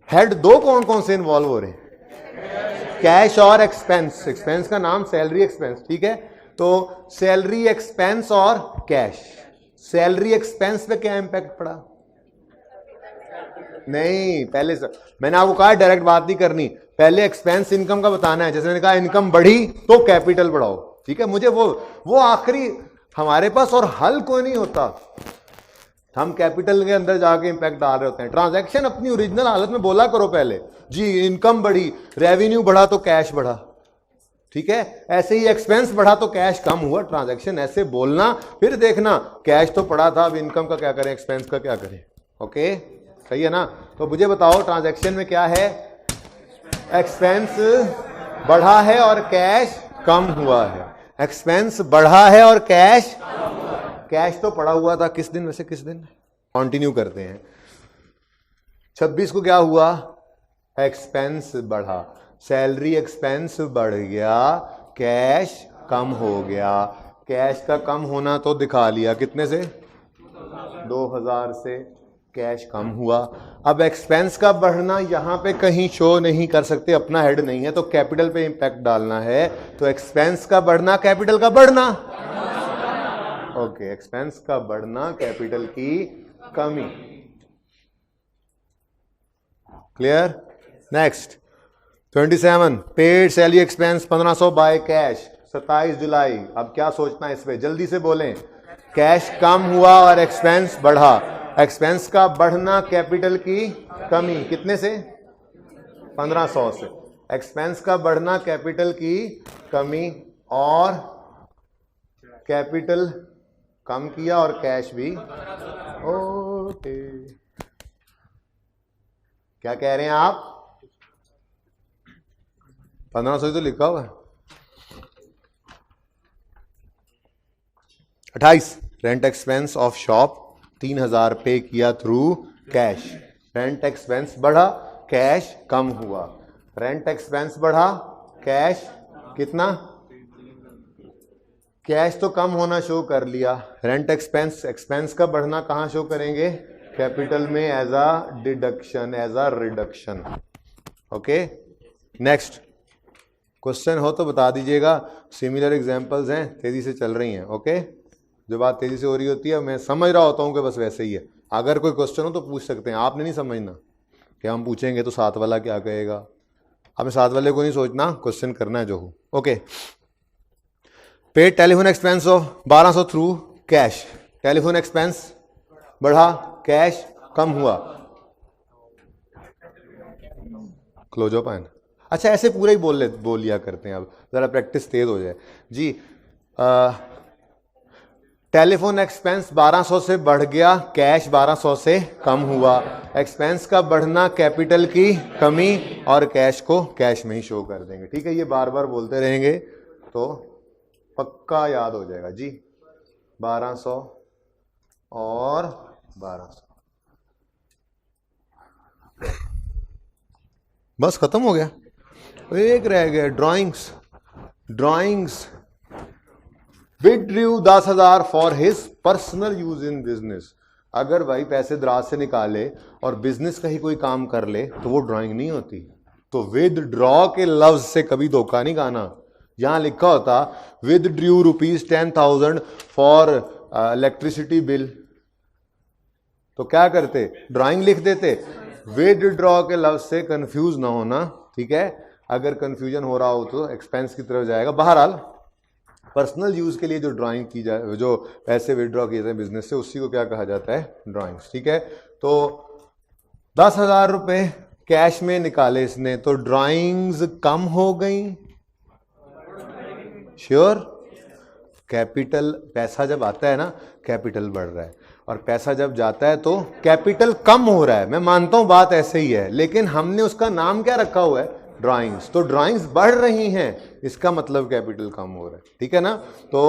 Speaker 1: हेड दो कौन कौन से इन्वॉल्व हो रहे हैं? कैश और एक्सपेंस, एक्सपेंस का नाम सैलरी एक्सपेंस, ठीक है। तो सैलरी एक्सपेंस और कैश, सैलरी एक्सपेंस पे क्या इंपैक्ट पड़ा? नहीं, पहले मैंने आपको कहा डायरेक्ट बात नहीं करनी, पहले एक्सपेंस इनकम का बताना है। जैसे मैंने कहा इनकम बढ़ी तो कैपिटल बढ़ाओ, ठीक है। मुझे वो आखिरी हमारे पास और हल कोई नहीं होता, हम कैपिटल के अंदर जाके इंपैक्ट डाल रहे होते हैं। ट्रांजैक्शन अपनी ओरिजिनल हालत में बोला करो पहले, जी इनकम बढ़ी, रेवेन्यू बढ़ा तो कैश बढ़ा, ठीक है। ऐसे ही एक्सपेंस बढ़ा तो कैश कम हुआ, ट्रांजैक्शन ऐसे बोलना, फिर देखना कैश तो पड़ा था, अब इनकम का क्या करें, एक्सपेंस का क्या करें। ओके, सही है ना। तो मुझे बताओ ट्रांजैक्शन में क्या है, एक्सपेंस बढ़ा है और कैश कम हुआ है। एक्सपेंस बढ़ा है और कैश तो पड़ा हुआ था। किस दिन, वैसे किस दिन? कंटिन्यू करते हैं। 26 को क्या हुआ, एक्सपेंस बढ़ा, सैलरी एक्सपेंस बढ़ गया, कैश कम हो गया। कैश का कम होना तो दिखा लिया, कितने से? 2000 से कैश कम हुआ। अब एक्सपेंस का बढ़ना यहां पे कहीं शो नहीं कर सकते, अपना हेड नहीं है, तो कैपिटल पे इंपैक्ट डालना है। तो एक्सपेंस का बढ़ना, कैपिटल का बढ़ना, ओके, एक्सपेंस का बढ़ना, कैपिटल की कमी। Clear? Next 27, paid salary expense 1500 by cash 27 जुलाई। अब क्या सोचना है इस पे, जल्दी से बोलें। कैश कम हुआ और एक्सपेंस बढ़ा, एक्सपेंस का बढ़ना, कैपिटल की कमी, कितने से? 1500 से। एक्सपेंस का बढ़ना, कैपिटल की कमी, और कैपिटल कम किया और कैश भी। ओके, क्या कह रहे हैं आप? 1500 तो लिखा हुआ है। 28, रेंट एक्सपेंस ऑफ शॉप 3000 पे किया थ्रू कैश। रेंट एक्सपेंस बढ़ा, कैश कम हुआ। रेंट एक्सपेंस बढ़ा, कैश कितना? कैश तो कम होना शो कर लिया। रेंट एक्सपेंस, एक्सपेंस का बढ़ना कहां शो करेंगे? कैपिटल में as a deduction, as a reduction. Okay, next question हो तो बता दीजिएगा। सिमिलर एग्जांपल्स हैं, तेजी से चल रही हैं। ओके, जो बात तेजी से हो रही होती है मैं समझ रहा होता हूं कि बस वैसे ही है। अगर कोई क्वेश्चन हो तो पूछ सकते हैं, आपने नहीं समझना कि हम पूछेंगे तो साथ वाला क्या कहेगा। हमें साथ वाले को नहीं सोचना, क्वेश्चन करना है जो हो। Okay, paid telephone expense of 1200 through cash. Telephone expense बढ़ा, कैश कम हुआ। Close off an. अच्छा, ऐसे पूरा ही बोल लिया करते हैं, अब जरा प्रैक्टिस तेज हो जाए जी। टेलीफोन एक्सपेंस 1200 से बढ़ गया, कैश 1200 से कम हुआ। एक्सपेंस का बढ़ना, कैपिटल की कमी, और कैश को कैश में ही शो कर देंगे। ठीक है, ये बार बार बोलते रहेंगे तो पक्का याद हो जाएगा जी। 1200 और 1200, बस खत्म हो गया। एक रह गया, drawings. Drawings withdrew 10,000 for his personal use in business. अगर भाई पैसे दराज से निकाले और बिजनेस का ही कोई काम कर ले तो वो ड्राइंग नहीं होती। तो विदड्रॉ के लफ्ज से कभी धोखा नहीं खाना। यहां लिखा होता विदड्रू ₹10,000 फॉर इलेक्ट्रिसिटी बिल, तो क्या करते? ड्राइंग लिख देते। विदड्रॉ के लफ्ज से कंफ्यूज ना होना, ठीक है। अगर कंफ्यूजन हो रहा हो तो एक्सपेंस की तरफ जाएगा। बहरहाल पर्सनल यूज के लिए जो ड्राइंग की जाए, जो पैसे विड्रॉ किए जाए बिजनेस से, उसी को क्या कहा जाता है? ड्राइंग्स। ठीक है, तो 10,000 रुपए कैश में निकाले इसने, तो ड्राइंग्स कम हो गई। श्योर? कैपिटल, पैसा जब आता है ना, कैपिटल बढ़ रहा है, और पैसा जब जाता है तो कैपिटल कम हो रहा है। मैं मानता हूं बात ऐसे ही है, लेकिन हमने उसका नाम क्या रखा हुआ है? ड्राइंग्स। तो ड्राइंग्स बढ़ रही हैं, इसका मतलब कैपिटल कम हो रहा है। ठीक है ना। तो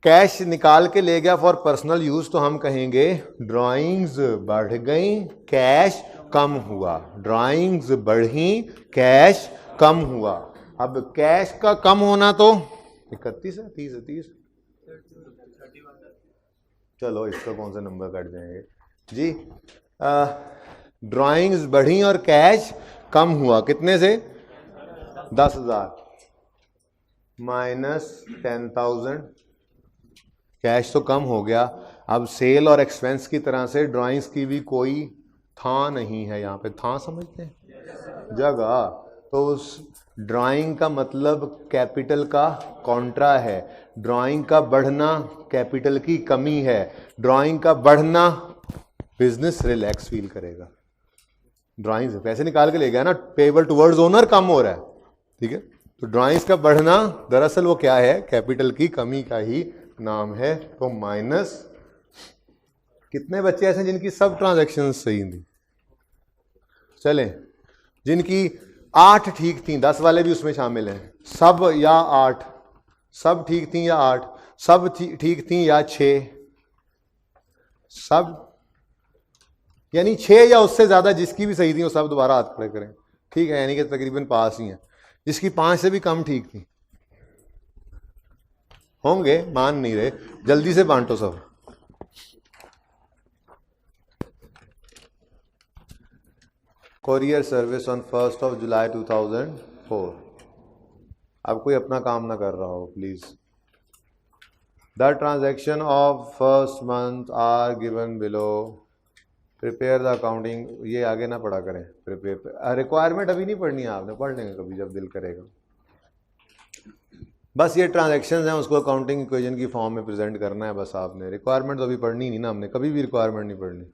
Speaker 1: कैश निकाल के ले गया फॉर पर्सनल यूज, तो हम कहेंगे ड्राइंग्स बढ़ गई, कैश कम हुआ। ड्राइंग्स बढ़ी, कैश कम हुआ। अब कैश का कम होना तो 31 है, 30 है, 30। चलो इसका कौन सा नंबर कट जाएंगे जी। ड्राइंग्स बढ़ी और कैश कम हुआ, कितने से? 10,000 माइनस 10,000, कैश तो कम हो गया। अब सेल और एक्सपेंस की तरह से ड्राइंग्स की भी कोई था नहीं है, यहाँ पे था समझते हैं जगह, तो उस ड्राइंग का मतलब कैपिटल का कॉन्ट्रा है। ड्राइंग का बढ़ना कैपिटल की कमी है। ड्राइंग का बढ़ना बिजनेस रिलैक्स फील करेगा। ड्राइंग से पैसे निकाल के ले गया ना, पेबल टुवर्ड्स ओनर कम हो रहा है, ठीक है। तो ड्राइंग्स का बढ़ना दरअसल वो क्या है, कैपिटल की कमी का ही नाम है। तो माइनस, कितने बच्चे ऐसे जिनकी सब ट्रांजैक्शन सही थी, चलें, जिनकी 8 ठीक थी, 10 वाले भी उसमें शामिल हैं, सब या 8, सब ठीक थी या 8, सब ठीक थी या 6, सब यानी 6 या उससे ज्यादा जिसकी भी सही थी वो सब दोबारा हाथ खड़े करें, ठीक है, यानी कि तकरीबन पास ही हैं। जिसकी 5 से भी कम ठीक थी होंगे, मान नहीं रहे, जल्दी से बांटो सब। Courier service on 1 July 2004। अब कोई अपना काम ना कर रहा हो please. The transaction of first month are given below. Prepare the accounting, ये आगे ना पढ़ा करें, प्रिपेयर रिक्वायरमेंट अभी नहीं पढ़नी है आपने, पढ़ लेंगे कभी जब दिल करेगा। बस ये ट्रांजैक्शंस हैं, उसको अकाउंटिंग इक्वेशन की फॉर्म में प्रेजेंट करना है बस आपने। रिक्वायरमेंट तो अभी पढ़नी नहीं ना हमने, कभी भी रिक्वायरमेंट नहीं पढ़नी।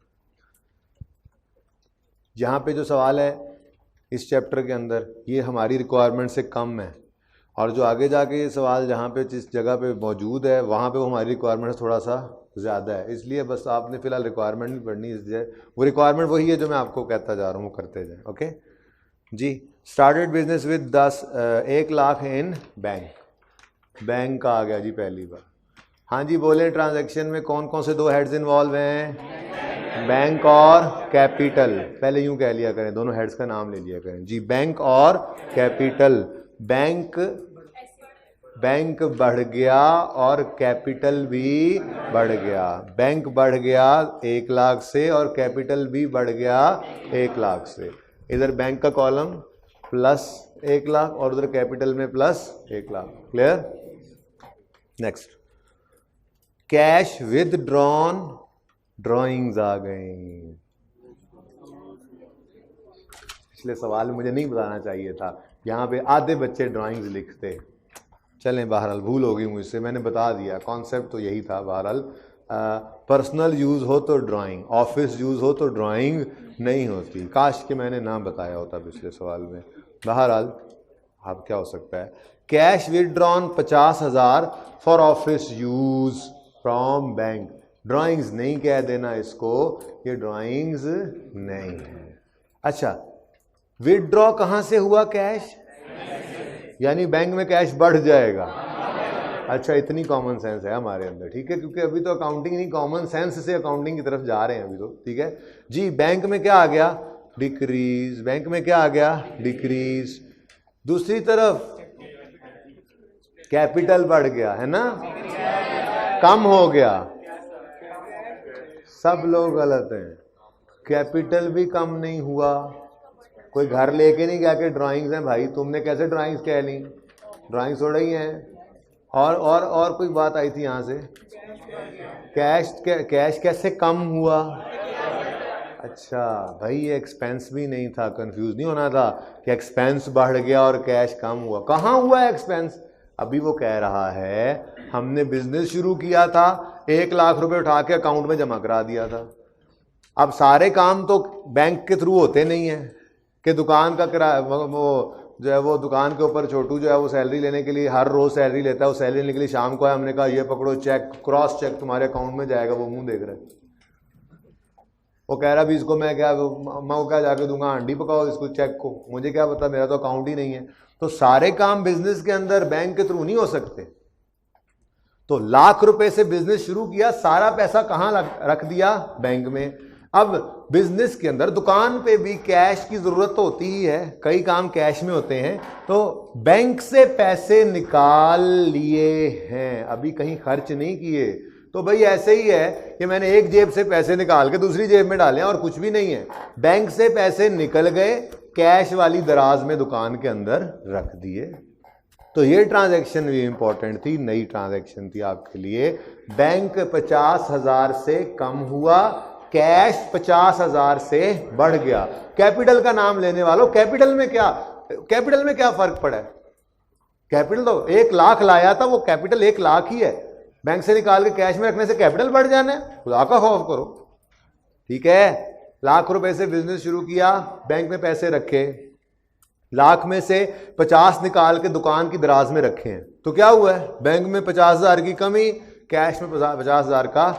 Speaker 1: यहाँ पे जो सवाल है इस चैप्टर के अंदर, ये हमारी रिक्वायरमेंट से कम है, और जो आगे जाके ये सवाल जहाँ पे जिस जगह पे मौजूद है वहाँ पे वो हमारी रिक्वायरमेंट से थोड़ा सा ज़्यादा है, इसलिए बस आपने फिलहाल रिक्वायरमेंट नहीं पढ़नी, इसलिए वो रिक्वायरमेंट वही है जो मैं आपको कहता जा रहा हूँ, वो करते जाएँ। ओके जी। Started business with 1 lakh in bank. Bank का आ गया जी पहली बार। हाँ जी बोले, ट्रांजैक्शन में कौन कौन से 2 हेड्स इन्वॉल्व हैं, बैंक और कैपिटल। पहले यूं कह लिया करें, दोनों हेड्स का नाम ले लिया करें जी, बैंक और कैपिटल। बैंक बढ़ गया और कैपिटल भी बढ़ गया। बैंक बढ़ गया 1 लाख से और कैपिटल भी बढ़ गया 1 लाख से। इधर बैंक का कॉलम प्लस 1 लाख और उधर कैपिटल में plus 1 lakh. Clear? Next, cash withdrawn, drawings आ गई। पिछले सवाल में मुझे नहीं बताना चाहिए था, यहाँ पे आधे बच्चे ड्राइंग्स लिखते। चलें, बहरहाल भूल हो गई मुझसे, मैंने बता दिया, कॉन्सेप्ट तो यही था। बहरहाल पर्सनल यूज़ हो तो ड्राइंग, ऑफिस यूज़ हो तो ड्राइंग नहीं होती। काश कि मैंने ना बताया होता पिछले सवाल में। बहरहाल अब क्या हो सकता है, cash withdrawn 50,000 for office use from bank. Drawings नहीं कह देना इसको, ये ड्राइंग्स नहीं है। अच्छा, विदड्रॉ कहाँ से हुआ कैश, यानी बैंक में कैश बढ़ जाएगा। अच्छा, इतनी कॉमन सेंस है हमारे अंदर, ठीक है, क्योंकि अभी तो अकाउंटिंग नहीं, कॉमन सेंस से अकाउंटिंग की तरफ जा रहे हैं अभी तो, ठीक है जी। बैंक में क्या आ गया, डिक्रीज। बैंक में क्या आ गया, डिक्रीज। दूसरी तरफ कैपिटल बढ़ गया है ना, कम हो गया। सब लोग गलत हैं, कैपिटल भी कम नहीं हुआ। कोई घर लेके नहीं गया कि ड्राइंग्स हैं भाई, तुमने कैसे ड्राइंग्स कह ली, ड्राइंग्स हो रही हैं। और कोई बात आई थी यहाँ से, कैश कैसे कम हुआ। अच्छा भाई, ये एक्सपेंस भी नहीं था, कंफ्यूज नहीं होना था कि एक्सपेंस बढ़ गया और कैश कम हुआ। कहाँ हुआ एक्सपेंस, अभी वो कह रहा है हमने बिजनेस शुरू किया था, 1 लाख रुपए उठा के अकाउंट में जमा करा दिया था। अब सारे काम तो बैंक के थ्रू होते नहीं है कि दुकान का किराया, वो जो है वो दुकान के ऊपर छोटू जो है वो सैलरी लेने के लिए हर रोज सैलरी लेता है, वो सैलरी लेने के लिए शाम को है, हमने कहा ये पकड़ो चेक, क्रॉस चेक तुम्हारे अकाउंट में जाएगा, वो मुंह देख रहा है, वो कह रहा भी इसको मैं क्या जाके दूंगा, हांडी पकाओ इसको चेक को, मुझे क्या पता, मेरा तो अकाउंट ही नहीं है। तो सारे काम बिजनेस के अंदर बैंक के थ्रू नहीं हो सकते। तो लाख रुपए से बिजनेस शुरू किया, सारा पैसा कहां रख दिया, बैंक में। अब बिजनेस के अंदर दुकान पे भी कैश की जरूरत तो होती ही है, कई काम कैश में होते हैं, तो बैंक से पैसे निकाल लिए हैं, अभी कहीं खर्च नहीं किए। तो भाई ऐसे ही है कि मैंने एक जेब से पैसे निकाल के दूसरी जेब में डाले और कुछ भी नहीं है। बैंक से पैसे निकल गए, कैश वाली दराज में दुकान के अंदर रख दिए। तो ये ट्रांजैक्शन भी इंपॉर्टेंट थी, नई ट्रांजैक्शन थी आपके लिए। बैंक 50,000 से कम हुआ, कैश 50,000 से बढ़ गया। कैपिटल का नाम लेने वालों, कैपिटल में क्या फर्क पड़ा है? कैपिटल तो 1 लाख लाया था, वो कैपिटल 1 लाख ही है। बैंक से निकाल के कैश में रखने से कैपिटल बढ़ जाना है? खुदा का खौफ करो। ठीक है, लाख रुपए से बिजनेस शुरू किया, बैंक में पैसे रखे, लाख में से 50 निकाल के दुकान की दराज में रखे हैं, तो क्या हुआ है? बैंक में 50,000 की कमी, कैश में 50,000 का।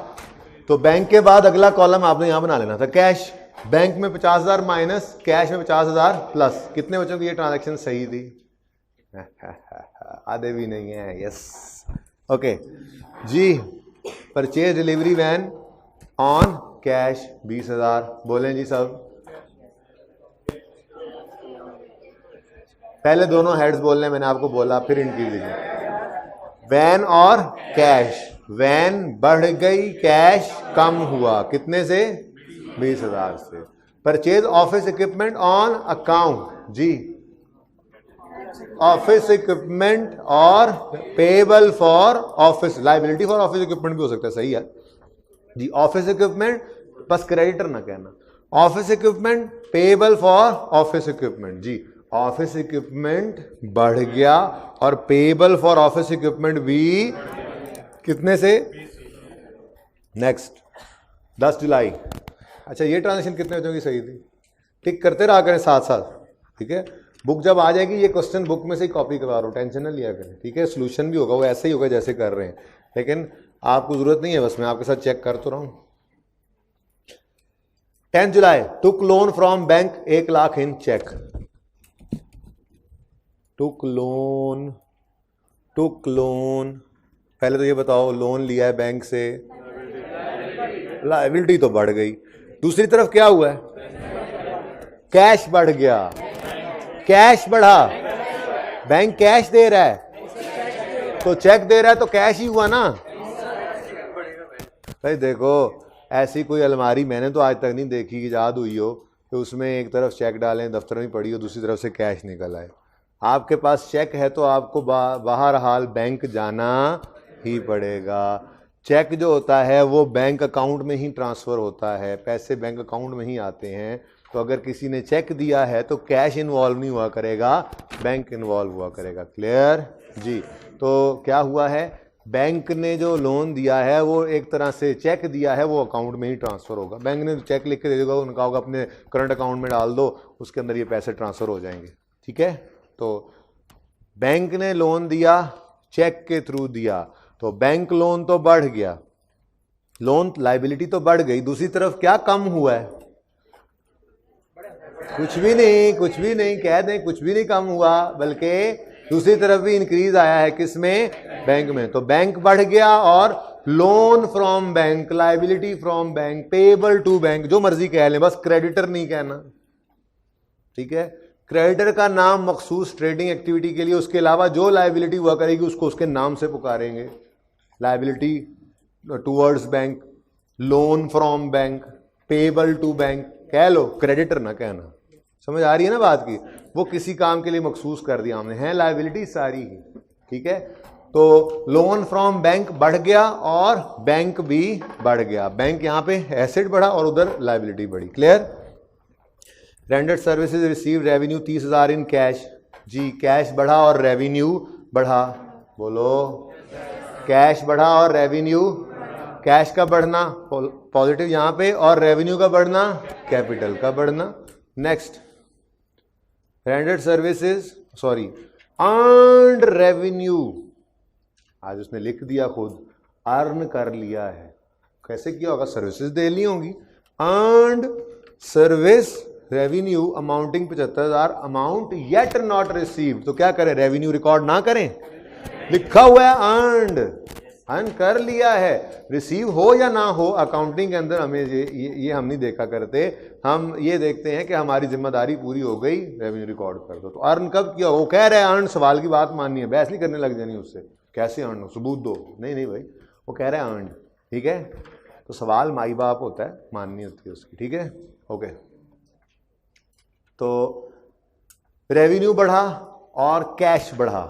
Speaker 1: तो बैंक के बाद अगला कॉलम आपने यहां बना लेना था, कैश। बैंक में 50,000 माइनस, कैश में 50,000 प्लस। कितने बच्चों की ये ट्रांजैक्शन सही थी? आधे भी नहीं है। यस, ओके जी। Purchase delivery van on cash 20,000। बोलें जी सब, पहले दोनों हेड्स बोलने, मैंने आपको बोला, फिर इनकी लीजिए। वैन और कैश, वैन बढ़ गई, कैश कम हुआ। कितने से? 20,000 से। Purchase office equipment on account जी, ऑफिस इक्विपमेंट और payable for office, liability for office equipment भी हो सकता है, सही है जी। ऑफिस इक्विपमेंट, बस क्रेडिटर ना कहना। Office equipment payable for office equipment जी। ऑफिस इक्विपमेंट बढ़ गया और पेबल फॉर ऑफिस इक्विपमेंट भी कितने से? नेक्स्ट 10 जुलाई। अच्छा, ये ट्रांजेक्शन कितने बच्चों की सही थी? टिक करते रहा करें साथ साथ, ठीक है। बुक जब आ जाएगी, ये क्वेश्चन बुक में से ही कॉपी करवा रहा हूँ, टेंशन ना लिया करें, ठीक है। सोल्यूशन भी होगा वो ऐसे ही होगा जैसे कर रहे हैं, लेकिन आपको जरूरत नहीं है, बस मैं आपके साथ चेक कर तो रहा हूँ। 10 July, took loan from bank 1 lakh in cheque. Took loan, पहले तो ये बताओ, लोन लिया है बैंक से, लायबिलिटी तो बढ़ गई। दूसरी तरफ क्या हुआ है? कैश बढ़ गया, कैश बढ़ा। बैंक कैश दे रहा है तो चेक दे रहा है तो कैश ही हुआ ना भाई। देखो, ऐसी कोई अलमारी मैंने तो आज तक नहीं देखी कि याद हुई हो कि उसमें एक तरफ चेक डालें, दफ्तर में पड़ी हो, दूसरी तरफ से कैश निकल आए। आपके पास चेक है तो आपको बाहर हाल बैंक जाना ही पड़ेगा। चेक जो होता है वो बैंक अकाउंट में ही ट्रांसफ़र होता है, पैसे बैंक अकाउंट में ही आते हैं। तो अगर किसी ने चेक दिया है तो कैश इन्वॉल्व नहीं हुआ करेगा, बैंक इन्वॉल्व हुआ करेगा। क्लियर जी। तो क्या हुआ है, बैंक ने जो लोन दिया है वो एक तरह से चेक दिया है, वो अकाउंट में ही ट्रांसफ़र होगा। बैंक ने चेक लिख के दे देगा, उनका होगा अपने करंट अकाउंट में डाल दो, उसके अंदर ये पैसे ट्रांसफ़र हो जाएंगे। ठीक है, तो बैंक ने लोन दिया, चेक के थ्रू दिया, तो बैंक लोन तो बढ़ गया, लोन लायबिलिटी तो बढ़ गई। दूसरी तरफ क्या कम हुआ है? कुछ भी नहीं कह दें, कुछ भी नहीं कम हुआ, बल्कि दूसरी तरफ भी इंक्रीज आया है। किसमें? बैंक में। तो बैंक बढ़ गया और loan from bank, liability from bank, payable to bank, जो मर्जी कह लें, बस क्रेडिटर नहीं कहना। ठीक है, क्रेडिटर का नाम मखसूस ट्रेडिंग एक्टिविटी के लिए, उसके अलावा जो लायबिलिटी हुआ करेगी उसको उसके नाम से पुकारेंगे। Liability towards bank, loan from bank, payable to bank, कह लो, क्रेडिटर ना कहना। समझ आ रही है ना बात की? वो किसी काम के लिए मखसूस कर दिया हमने, है लायबिलिटी सारी ही। ठीक है, तो लोन फ्रॉम बैंक बढ़ गया और बैंक भी बढ़ गया। बैंक यहां पे एसेट बढ़ा और उधर लायबिलिटी बढ़ी। Clear? Rendered services receive revenue 30,000 in cash जी। कैश बढ़ा और रेवेन्यू बढ़ा। बोलो, कैश बढ़ा और रेवेन्यू, कैश का बढ़ना पॉजिटिव यहां पे और रेवेन्यू का बढ़ना कैपिटल का बढ़ना। Next, rendered services earned revenue, आज उसने लिख दिया खुद, अर्न कर लिया है। कैसे किया होगा? सर्विसेज दे ली होंगी। Earned service revenue amounting 75,000, amount yet not received. तो क्या करें? रेवेन्यू रिकॉर्ड ना करें, लिखा हुआ है अर्न्ड, अर्न कर लिया है। रिसीव हो या ना हो, अकाउंटिंग के अंदर हमें ये हम नहीं देखा करते। हम ये देखते हैं कि हमारी जिम्मेदारी पूरी हो गई, रेवेन्यू रिकॉर्ड कर दो। तो अर्न कब किया? वो कह रहा है अर्न, सवाल की बात माननी है, बहस नहीं करने लग जानी उससे। कैसे अर्न? सबूत दो। नहीं भाई, वो कह रहा है अर्न। ठीक है, तो सवाल माई बाप होता है, माननी होती है उसकी। ठीक है, ओके। तो रेवेन्यू बढ़ा और कैश बढ़ा,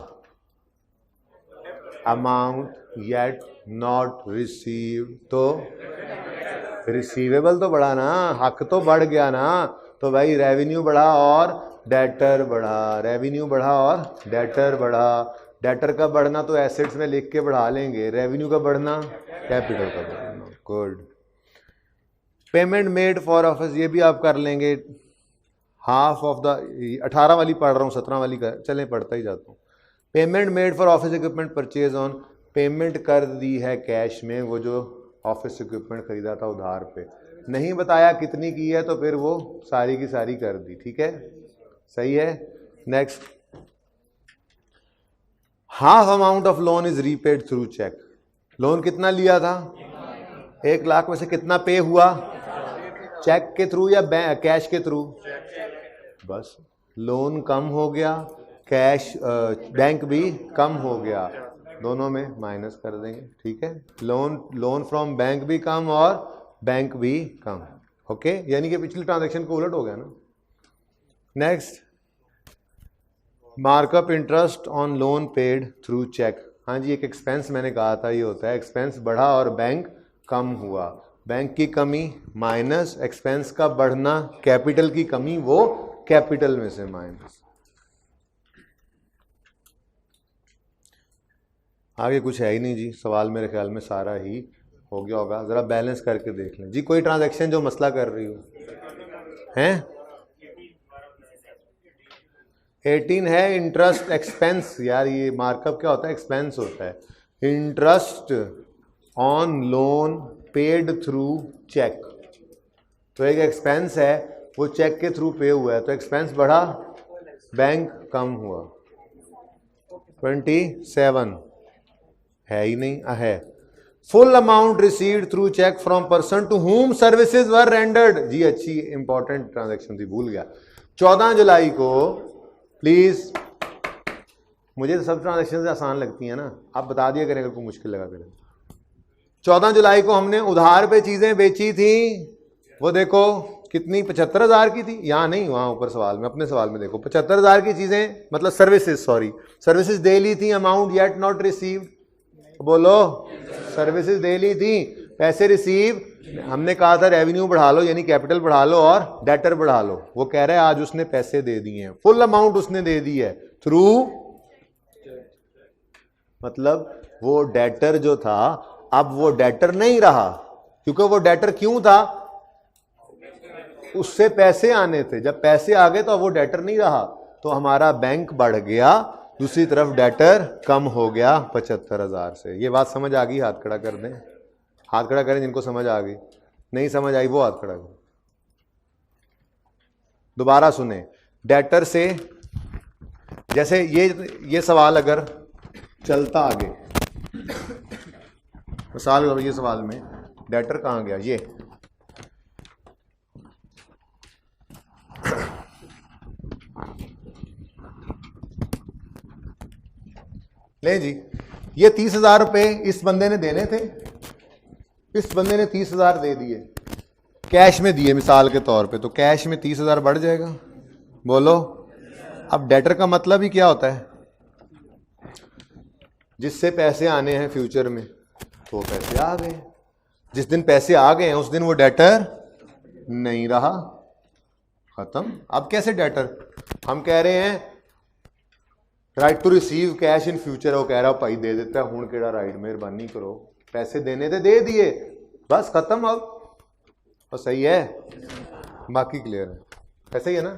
Speaker 1: अमाउंट येट नॉट रिसीव, तो रिसीवेबल तो बढ़ा ना, हक तो बढ़ गया ना। तो भाई रेवेन्यू बढ़ा और डेटर बढ़ा, रेवेन्यू बढ़ा और डेटर बढ़ा। डेटर का बढ़ना तो एसेट्स में लिख के बढ़ा लेंगे, रेवेन्यू का बढ़ना कैपिटल का बढ़ना। Good. Payment made for office, ये भी आप कर लेंगे। हाफ ऑफ द 18 वाली पढ़ रहा हूँ, 17 वाली कर, चलें पढ़ता ही जाता हूँ। Payment made for office equipment purchase on, payment कर दी है कैश में, वो जो ऑफिस इक्विपमेंट खरीदा था उधार पे, नहीं बताया कितनी की है, तो फिर वो सारी की सारी कर दी। ठीक है, सही है। Next, half amount of loan is repaid through cheque. Loan कितना लिया था? 1 लाख में से कितना पे हुआ? चेक के थ्रू या कैश के थ्रू? बस लोन कम हो गया, कैश बैंक भी कम हो गया, दोनों में माइनस कर देंगे। ठीक है, लोन फ्रॉम बैंक भी कम और बैंक भी कम। ओके, यानी कि पिछली ट्रांजैक्शन को उलट हो गया ना। Next, markup interest on loan paid through cheque. हाँ जी, एक एक्सपेंस मैंने कहा था ये होता है, एक्सपेंस बढ़ा और बैंक कम हुआ। बैंक की कमी माइनस एक्सपेंस का बढ़ना, कैपिटल की कमी वो कैपिटल में से माइनस। आगे कुछ है ही नहीं जी, सवाल मेरे ख्याल में सारा ही हो गया होगा। ज़रा बैलेंस करके देख लें जी, कोई ट्रांजैक्शन जो मसला कर रही हो हैं? 18 है इंटरेस्ट एक्सपेंस। यार ये मार्कअप क्या होता है? एक्सपेंस होता है। Interest on loan paid through cheque, तो एक एक्सपेंस है वो चेक के थ्रू पे हुआ है, तो एक्सपेंस बढ़ा, बैंक कम हुआ। 27 है ही नहीं, है। Full amount received through cheque from person to whom services were rendered. जी अच्छी इंपॉर्टेंट ट्रांजैक्शन थी, भूल गया। 14 जुलाई को, प्लीज, मुझे तो सब ट्रांजैक्शन आसान लगती है ना, आप बता दिया करें अगर कोई मुश्किल लगा करें। 14 जुलाई को हमने उधार पे चीजें बेची थी, वो देखो कितनी, 75,000 की थी। यहाँ नहीं, वहां ऊपर सवाल में, अपने सवाल में देखो, 75,000 की चीजें, मतलब सर्विसेज, सॉरी सर्विसेज दे ली थी, अमाउंट येट नॉट रिसीव्ड। बोलो, सर्विसेज दे ली थी, पैसे रिसीव, हमने कहा था रेवेन्यू बढ़ा लो यानी कैपिटल बढ़ा लो और डेटर बढ़ा लो। वो कह रहा है आज उसने पैसे दे दिए हैं, फुल अमाउंट उसने दे दी है थ्रू, मतलब वो डेटर जो था अब वो डेटर नहीं रहा, क्योंकि वो डेटर क्यों था? उससे पैसे आने थे, जब पैसे आ गए तो वो डेटर नहीं रहा, तो हमारा बैंक बढ़ गया, दूसरी तरफ डेटर कम हो गया 75,000 से। ये बात समझ आ गई? हाथ खड़ा कर दें, हाथ खड़ा करें जिनको समझ आ गई, नहीं समझ आई वो हाथ खड़ा करें। दोबारा सुने, डेटर से, जैसे ये सवाल अगर चलता आगे, मिसाल ये सवाल में डेटर कहां गया, ये ले जी, ये 30,000 रुपए इस बंदे ने देने थे, इस बंदे ने 30,000 दे दिए, कैश में दिए मिसाल के तौर पे, तो कैश में 30,000 बढ़ जाएगा। बोलो, अब डेटर का मतलब ही क्या होता है? जिससे पैसे आने हैं फ्यूचर में, तो वो पैसे आ गए, जिस दिन पैसे आ गए हैं उस दिन वो डेटर नहीं रहा, खत्म। अब कैसे डेटर? हम कह रहे हैं right to receive cash in future, वो कह रहा भाई दे देता है, हूं केड़ा राइट, मेहरबानी करो, पैसे देने थे दे दिए, बस खत्म। अब और सही है, बाकी क्लियर है, ऐसे ही है ना।